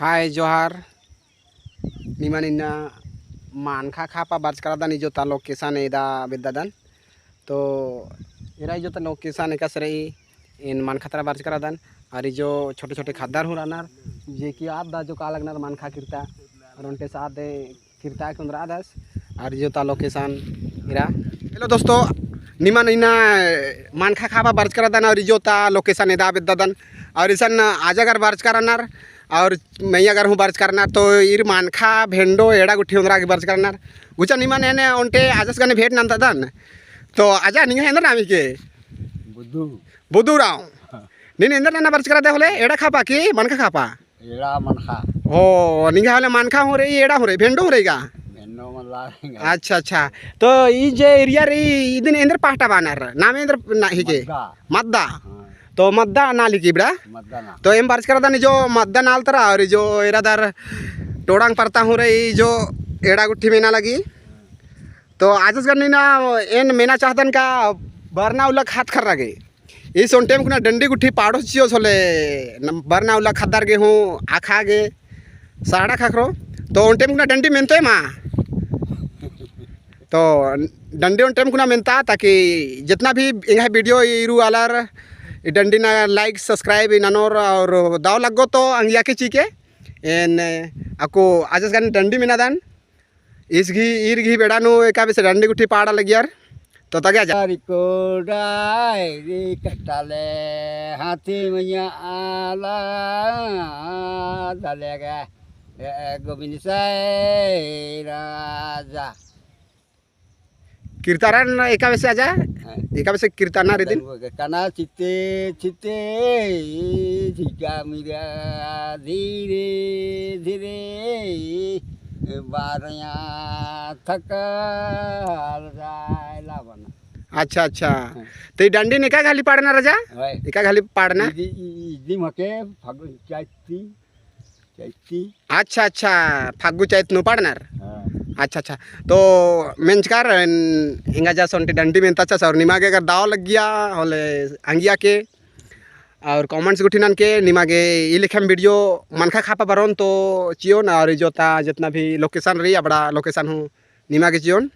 Hai Johar, niman ina manka khapa barch karadan ijo ta location eda bedadan. तो इरा जो तनो किसान का सरे इन मान खतरा बार्च करादान और जो छोटे छोटे खादार हो रानार जे कि आप दा जो का लगनार मान खा किरता और उनके साथ किरता के अंदर आदस और जो ता लोकेशन इरा हेलो दोस्तों निमान इना मान खा खाबा बार्च करादान और जो ता लोकेशन एदा बेदादान और इसन आजागर बार्च करानार और मैं अगर हूँ बार्च करना तो इर मान खा भेंडो एड़ा गुठी उंदरा के बार्च करनार गुचा निमान एने उनटे आजस गने भेट नंता दान तो आजा निंगे हेंदर नामी के बुद्धू बुद्धू राव नीन हेंदर नाना बर्च करा दे होले एड़ा खापा की मनखा खापा एड़ा मनखा हो निंगे होले मनखा हो रही एड़ा हो रही भेंडो हो रहीगा भेंडो मन लाएंगे। अच्छा अच्छा तो ई जे एरिया रे इदिन हेंदर पाहटा बानर नाम हेंदर ना हिके मद्दा तो मद्दा नाली की बड़ा मद्दाना तो एम बर्च करा दानी जो मद्दा नाल तरा और जो एरादार टोडांग परता हो रही जो एड़ा गुट्ठी मेना लगी तो आजस करनी ना एन मेना चाहतन का बरना उल्ला खात खर रगे इस उन टाइम को ना डंडी गुठी पाड़ो चियो सोले बरना उल्ला खद्दार गे हूँ आखा गे साड़ा खाखरो तो उन टाइम को ना डंडी मेनते माँ तो डंडी उन टाइम को ना मेनता ताकि जितना भी इंगा वीडियो इरू आलार डंडी ना लाइक सब्सक्राइब इनानोर और दाव लगो तो अंगिया के चीके एन आपको आजस करनी डंडी मेना दान इसगी इरगी बेड़ानु एका बेसे डंडी गुठी पाड़ा लगी यार तो तगे जा कोडाई रे कटाले हाथी मैया आला दलेगा गोविंद साई राजा कीर्तन एका बेसे आजा एका बेसे कीर्तना रे दिन कना चिते चिते झिका मिरा धीरे धीरे बारया थकाल जायला बना अच्छा अच्छा तो डंडी ने का खाली पाड़ना राजा एका खाली पाड़ना इदी मके फागु चाइती चाइती अच्छा अच्छा फागु चैत नु पाड़ना अच्छा अच्छा तो मेंचकार इंगा जा सोंटी डंडी में तचा और निमागे अगर दाव लग गया होले अंगिया के और कमेंट्स गुठिनन के निमागे ई लेखम वीडियो मनखा खापा बरोन तो चियोन और जोता जितना भी लोकेशन रही बड़ा लोकेशन हूँ निमागे चियोन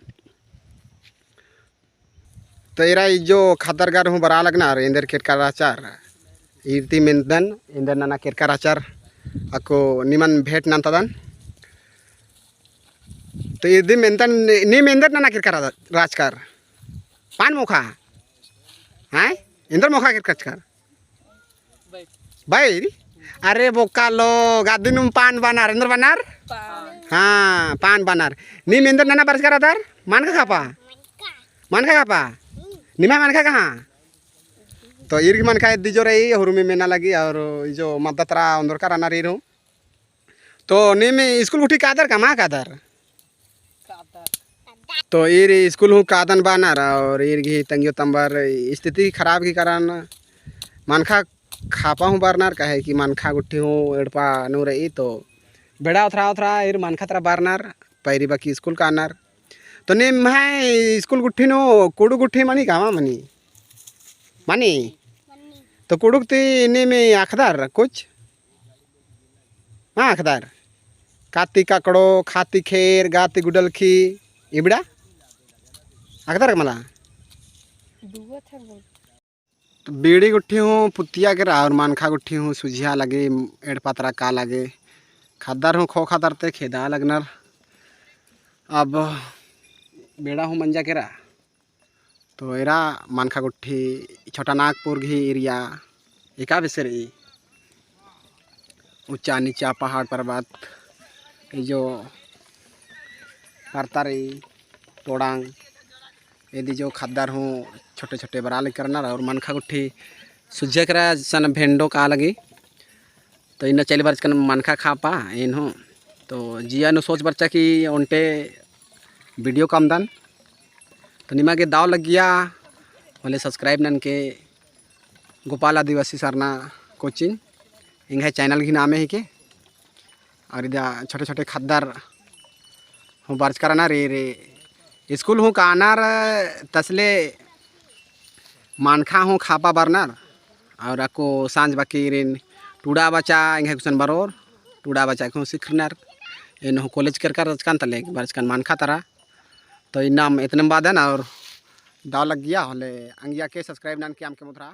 तो इरा जो खादरगार हूँ बरा लगना और इंदर केरकार आचार इरती मेंदन इंदर नाना केरकार आचार ako niman भेट नंतदन तो इदी मेंतन नी मेंदर नाना केरकार राजकार पान मोखा हैं इंदर मोखा केरकार बाई अरे बोका लो गादिनुम पान बानार इंदर बानार हाँ पान बानार नी मेंदर नाना बरस करा दर मान का खापा निमा मान का कहाँ तो इर्ग मन का दिजो रही हुरुमी मेना लगी और जो मदतरा अंदर का राना रही रहूँ तो नी में स्कूल उठी कादर का माँ कादर तो इर स्कूल हूँ कादन बानार और इर्गी तंगियो तंबर स्थिति खराब की कारण मनखा खापा हूँ बारनार कहे कि मनखा गुट्ठी हूँ एड़पा नु रही तो बेड़ा उथरा इर मनखा तरा बारनार पैरी बाकी स्कूल का आनार तो नी मैं स्कूल गुट्ठी नो कुड़ू गुट्ठी मनी कामा मनी तो कुड़ुक ती नी में आखदार कुछ हाँ आखदार काती काकड़ो खाती खेर गाती गुडलखी इबड़ा आखदार का मला तो बीड़ी गुट्ठी हूँ पुतिया के और मानखा गुट्ठी हूँ सुझिया लगे एड़ पातरा का लगे खादार हूँ खो खादार ते खेदा लगनर अब बेड़ा हूँ मंजा केरा तो एरा मानखा गुट्ठी छोटा नागपुर घी एरिया एका बेसर ऊंचा नीचा पहाड़ पर्वत ये जो परता रही तोड़ांग यदि जो खादार हूँ छोटे छोटे बराल करना और मनखा गुट्ठी सुझे करा सन भेंडो का लगी तो इन चले बरच मनखा खापा इन हूँ तो जिया नु सोच बरचा कि उनटे वीडियो कम दान तो निमा के दाव लग गया बोले सब्सक्राइब नन के गोपाल आदिवासी सरना कोचिंग इंगे चैनल की नाम है के और इधर छोटे छोटे खद्दार हूँ बर्च कराना रे स्कूल हूँ कानार तसले मानखा हूँ खापा बरनार और आपको सांझ बाकी रिन टूड़ा बचा इंगे कुछ बरोर टूडा बचा को सिखरनार इन कॉलेज कर रचकान तले बरचकान मानखा तारा तो इन नाम इतने बाद है ना और दाव लग गया हले अंगिया के सब्सक्राइब नान के आम के मुद्रा